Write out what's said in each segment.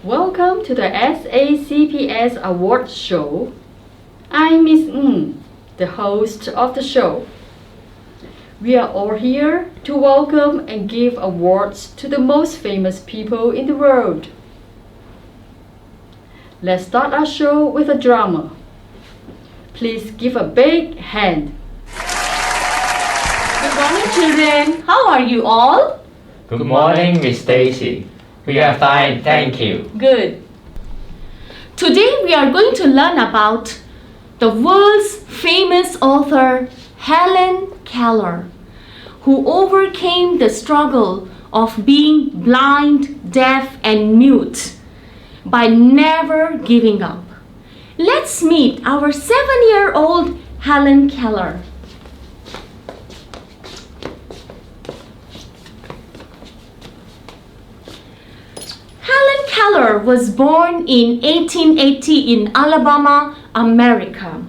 Welcome to the SACPS Awards Show. I'm Miss Ng, the host of the show. We are all here to welcome and give awards to the most famous people in the world. Let's start our show with a drama. Please give a big hand. Good morning, children. How are you all? Good morning, Miss Stacy. We are fine, thank you. Good. Today we are going to learn about the world's famous author Helen Keller, who overcame the struggle of being blind, deaf, and mute by never giving up. Let's meet our 7-year-old Helen Keller. Helen Keller was born in 1880 in Alabama, America.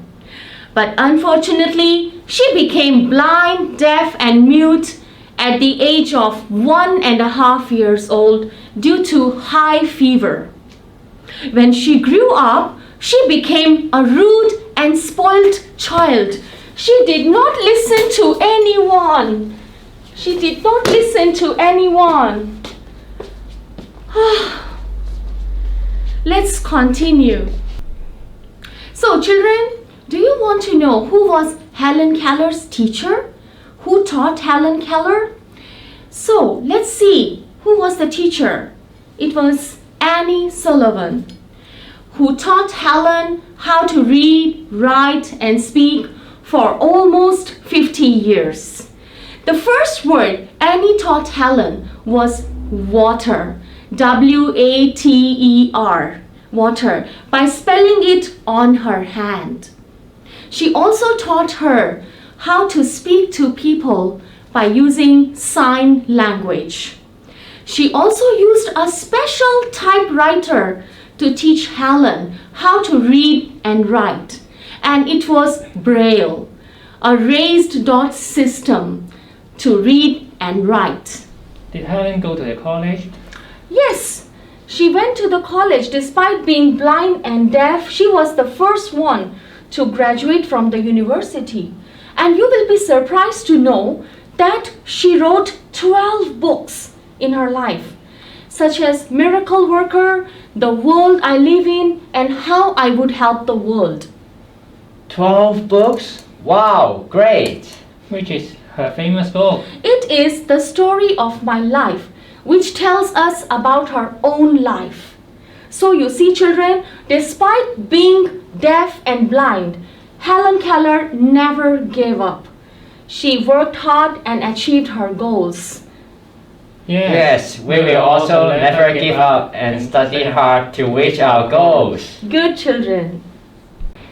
But unfortunately, she became blind, deaf, and mute at the age of 1.5 years old due to high fever. When she grew up, she became a rude and spoiled child. She did not listen to anyone. Let's continue. So, children, do you want to know who was Helen Keller's teacher? Who taught Helen Keller? So, let's see who was the teacher. It was Annie Sullivan, who taught Helen how to read, write, and speak for almost 50 years. The first word Annie taught Helen was water, W-A-T-E-R, water, by spelling it on her hand. She also taught her how to speak to people by using sign language. She also used a special typewriter to teach Helen how to read and write, and it was Braille, a raised dot system to read and write. Did Helen go to the college? Yes, she went to the college. Despite being blind and deaf, she was the first one to graduate from the university. And you will be surprised to know that she wrote 12 books in her life, such as Miracle Worker, The World I Live In, and How I Would Help the World. 12 books? Wow, great! Which is her famous book? It is The Story of My Life, which tells us about her own life. So you see, children, despite being deaf and blind, Helen Keller never gave up. She worked hard and achieved her goals. Yes, we will also never give up and study hard to reach our goals. Good children.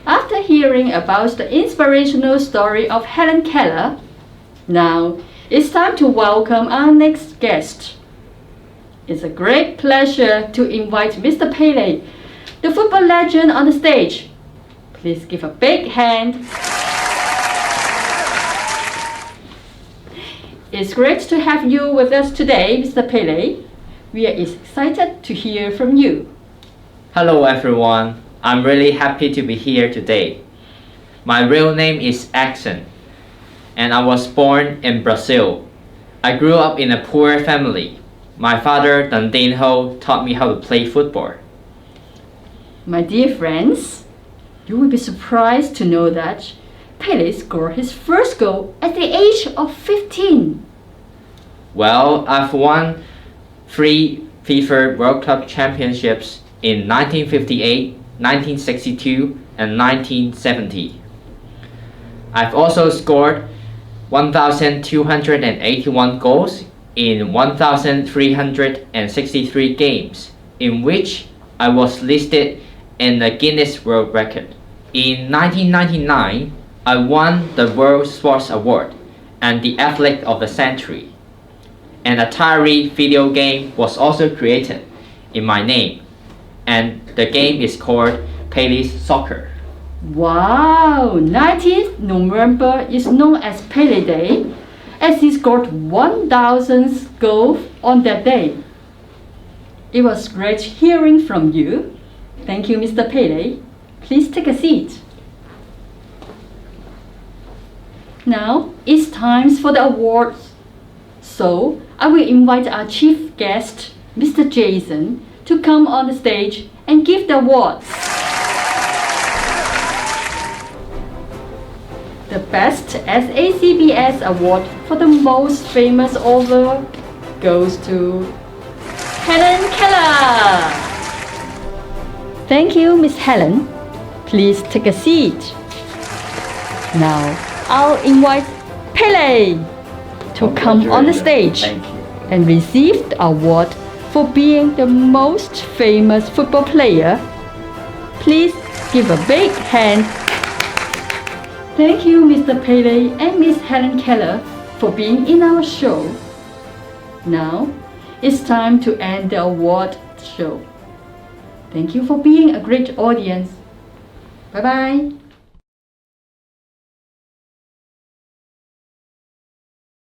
After hearing about the inspirational story of Helen Keller, now it's time to welcome our next guest. It's a great pleasure to invite Mr. Pele, the football legend, on the stage. Please give a big hand. It's great to have you with us today, Mr. Pele. We are excited to hear from you. Hello everyone, I'm really happy to be here today. My real name is Axon, and I was born in Brazil. I grew up in a poor family. My father, Dandinho, taught me how to play football. My dear friends, you will be surprised to know that Pele scored his first goal at the age of 15. Well, I've won 3 FIFA World Cup championships in 1958, 1962, and 1970. I've also scored 1,281 goals in 1,363 games, in which I was listed in the Guinness World Record. In 1999, I won the World Sports Award and the Athlete of the Century. An Atari video game was also created in my name, and the game is called Pele's Soccer. Wow! 19th November is known as Pele Day, as he scored 1,000 goals on that day. It was great hearing from you. Thank you, Mr. Pele. Please take a seat. Now it's time for the awards. So I will invite our chief guest, Mr. Jason, to come on the stage and give the awards. The Best SACBS Award for the most famous author goes to Helen Keller. Thank you, Miss Helen. Please take a seat. Now I'll invite Pele to come on the stage and receive the award for being the most famous football player. Please give a big hand. Thank you, Mr. Pele and Miss Helen Keller, for being in our show. Now it's time to end the award show. Thank you for being a great audience. Bye bye.